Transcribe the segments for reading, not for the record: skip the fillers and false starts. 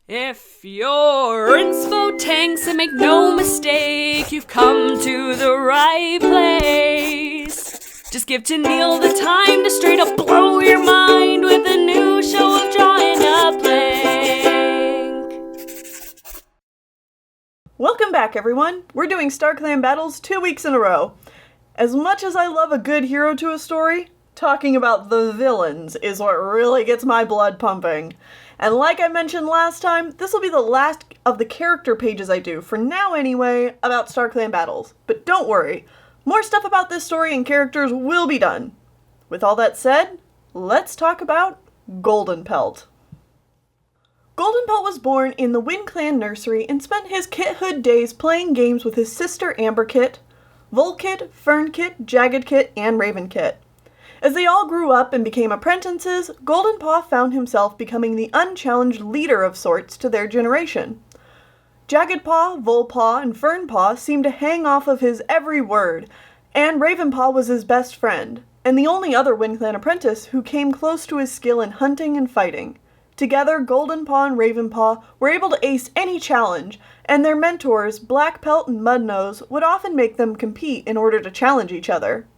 If you're inspo tanks, and make no mistake, you've come to the right place. Just give to Neil the time to straight up blow your mind with a new show of drawing a blank. Welcome back, everyone. We're doing Star Clan battles 2 weeks in a row. As much as I love a good hero to a story, talking about the villains is what really gets my blood pumping. And like I mentioned last time, this will be the last of the character pages I do, for now anyway, about Star Clan battles. But don't worry, more stuff about this story and characters will be done. With all that said, let's talk about Goldenpelt. Goldenpelt was born in the Wind Clan nursery and spent his kithood days playing games with his sister Amberkit, Volkit, Fernkit, Jaggedkit, and Ravenkit. As they all grew up and became apprentices, Goldenpaw found himself becoming the unchallenged leader of sorts to their generation. Jaggedpaw, Volpaw, and Fernpaw seemed to hang off of his every word, and Ravenpaw was his best friend, and the only other Wind Clan apprentice who came close to his skill in hunting and fighting. Together, Goldenpaw and Ravenpaw were able to ace any challenge, and their mentors, Blackpelt and Mudnose, would often make them compete in order to challenge each other.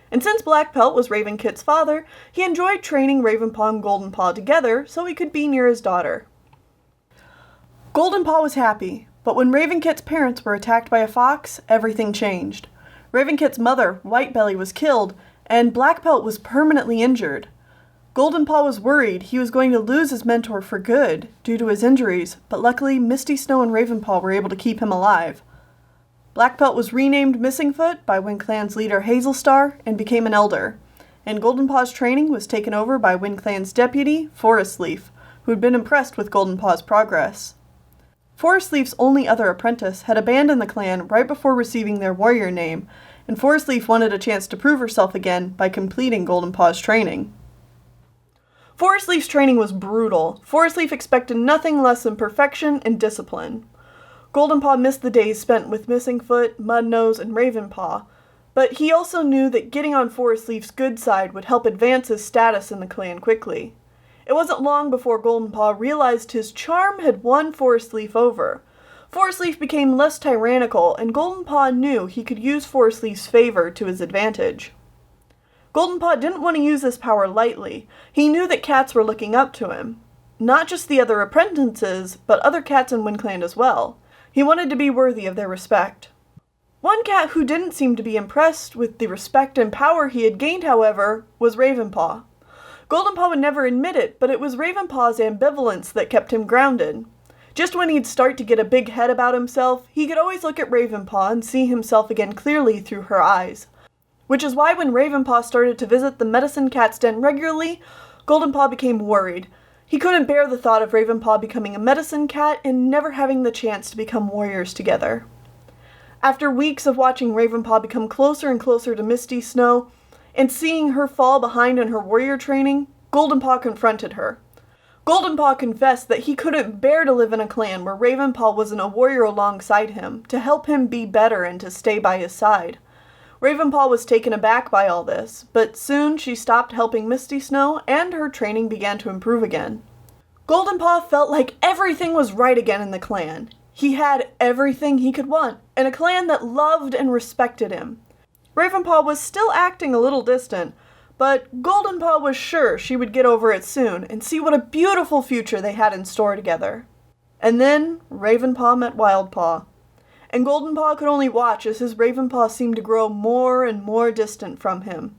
And since Blackpelt was Ravenkit's father, he enjoyed training Ravenpaw and Goldenpaw together so he could be near his daughter. Goldenpaw was happy, but when Ravenkit's parents were attacked by a fox, everything changed. Ravenkit's mother, Whitebelly, was killed, and Blackpelt was permanently injured. Goldenpaw was worried he was going to lose his mentor for good due to his injuries, but luckily Misty Snow and Ravenpaw were able to keep him alive. Blackpelt was renamed Missingfoot by Wind Clan's leader Hazelstar and became an elder, and Goldenpaw's training was taken over by Wind Clan's deputy, Forestleaf, who had been impressed with Goldenpaw's progress. Forestleaf's only other apprentice had abandoned the clan right before receiving their warrior name, and Forestleaf wanted a chance to prove herself again by completing Goldenpaw's training. Forestleaf's training was brutal. Forestleaf expected nothing less than perfection and discipline. Goldenpaw missed the days spent with Missingfoot, Mudnose, and Ravenpaw, but he also knew that getting on Forestleaf's good side would help advance his status in the clan quickly. It wasn't long before Goldenpaw realized his charm had won Forestleaf over. Forestleaf became less tyrannical, and Goldenpaw knew he could use Forestleaf's favor to his advantage. Goldenpaw didn't want to use this power lightly. He knew that cats were looking up to him. Not just the other apprentices, but other cats in Wind Clan as well. He wanted to be worthy of their respect. One cat who didn't seem to be impressed with the respect and power he had gained, however, was Ravenpaw. Goldenpaw would never admit it, but it was Ravenpaw's ambivalence that kept him grounded. Just when he'd start to get a big head about himself, he could always look at Ravenpaw and see himself again clearly through her eyes. Which is why when Ravenpaw started to visit the medicine cat's den regularly, Goldenpaw became worried. He couldn't bear the thought of Ravenpaw becoming a medicine cat and never having the chance to become warriors together. After weeks of watching Ravenpaw become closer and closer to Misty Snow, and seeing her fall behind in her warrior training, Goldenpaw confronted her. Goldenpaw confessed that he couldn't bear to live in a clan where Ravenpaw wasn't a warrior alongside him, to help him be better and to stay by his side. Ravenpaw was taken aback by all this, but soon she stopped helping Misty Snow and her training began to improve again. Goldenpaw felt like everything was right again in the clan. He had everything he could want, and a clan that loved and respected him. Ravenpaw was still acting a little distant, but Goldenpaw was sure she would get over it soon and see what a beautiful future they had in store together. And then Ravenpaw met Wildpaw. And Goldenpaw could only watch as his Ravenpaw seemed to grow more and more distant from him.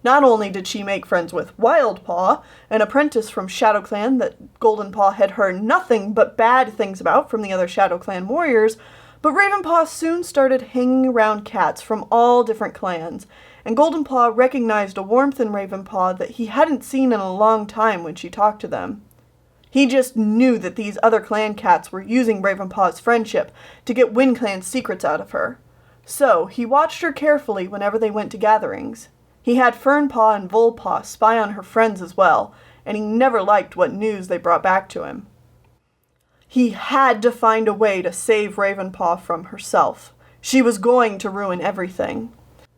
Not only did she make friends with Wildpaw, an apprentice from Shadow Clan that Goldenpaw had heard nothing but bad things about from the other Shadow Clan warriors, but Ravenpaw soon started hanging around cats from all different clans, and Goldenpaw recognized a warmth in Ravenpaw that he hadn't seen in a long time when she talked to them. He just knew that these other clan cats were using Ravenpaw's friendship to get Wind Clan's secrets out of her. So, he watched her carefully whenever they went to gatherings. He had Fernpaw and Volpaw spy on her friends as well, and he never liked what news they brought back to him. He had to find a way to save Ravenpaw from herself. She was going to ruin everything.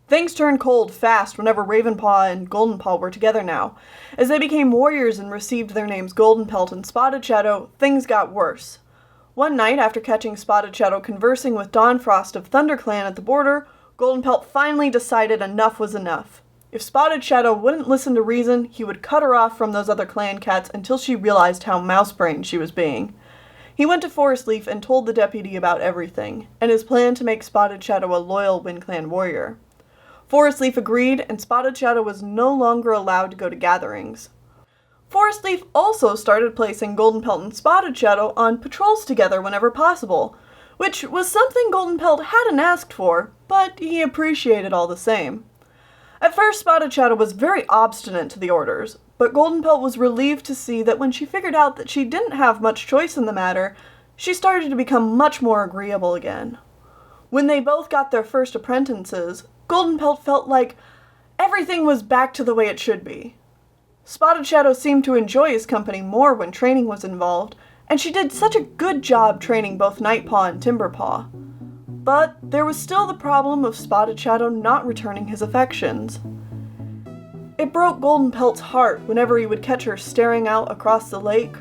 Things turned cold fast whenever Ravenpaw and Goldenpaw were together now. As they became warriors and received their names Goldenpelt and Spotted Shadow, things got worse. One night, after catching Spotted Shadow conversing with Dawnfrost of ThunderClan at the border, Goldenpelt finally decided enough was enough. If Spotted Shadow wouldn't listen to reason, he would cut her off from those other clan cats until she realized how mouse-brained she was being. He went to Forest Leaf and told the deputy about everything, and his plan to make Spotted Shadow a loyal WindClan warrior. Forest Leaf agreed, and Spotted Shadow was no longer allowed to go to gatherings. Forest Leaf also started placing Goldenpelt and Spotted Shadow on patrols together whenever possible, which was something Goldenpelt hadn't asked for, but he appreciated all the same. At first, Spotted Shadow was very obstinate to the orders, but Goldenpelt was relieved to see that when she figured out that she didn't have much choice in the matter, she started to become much more agreeable again. When they both got their first apprentices, Goldenpelt felt like everything was back to the way it should be. Spotted Shadow seemed to enjoy his company more when training was involved, and she did such a good job training both Nightpaw and Timberpaw. But there was still the problem of Spotted Shadow not returning his affections. It broke Goldenpelt's heart whenever he would catch her staring out across the lake,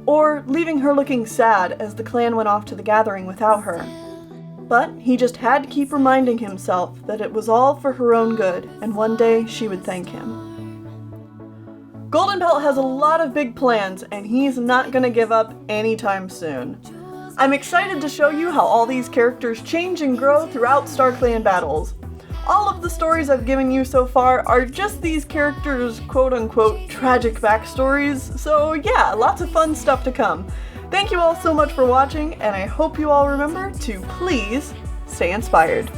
or leaving her looking sad as the clan went off to the gathering without her. But he just had to keep reminding himself that it was all for her own good, and one day she would thank him. Goldenpelt has a lot of big plans, and he's not gonna give up anytime soon. I'm excited to show you how all these characters change and grow throughout StarClan battles. All of the stories I've given you so far are just these characters' quote-unquote tragic backstories, so yeah, lots of fun stuff to come. Thank you all so much for watching, and I hope you all remember to please stay inspired.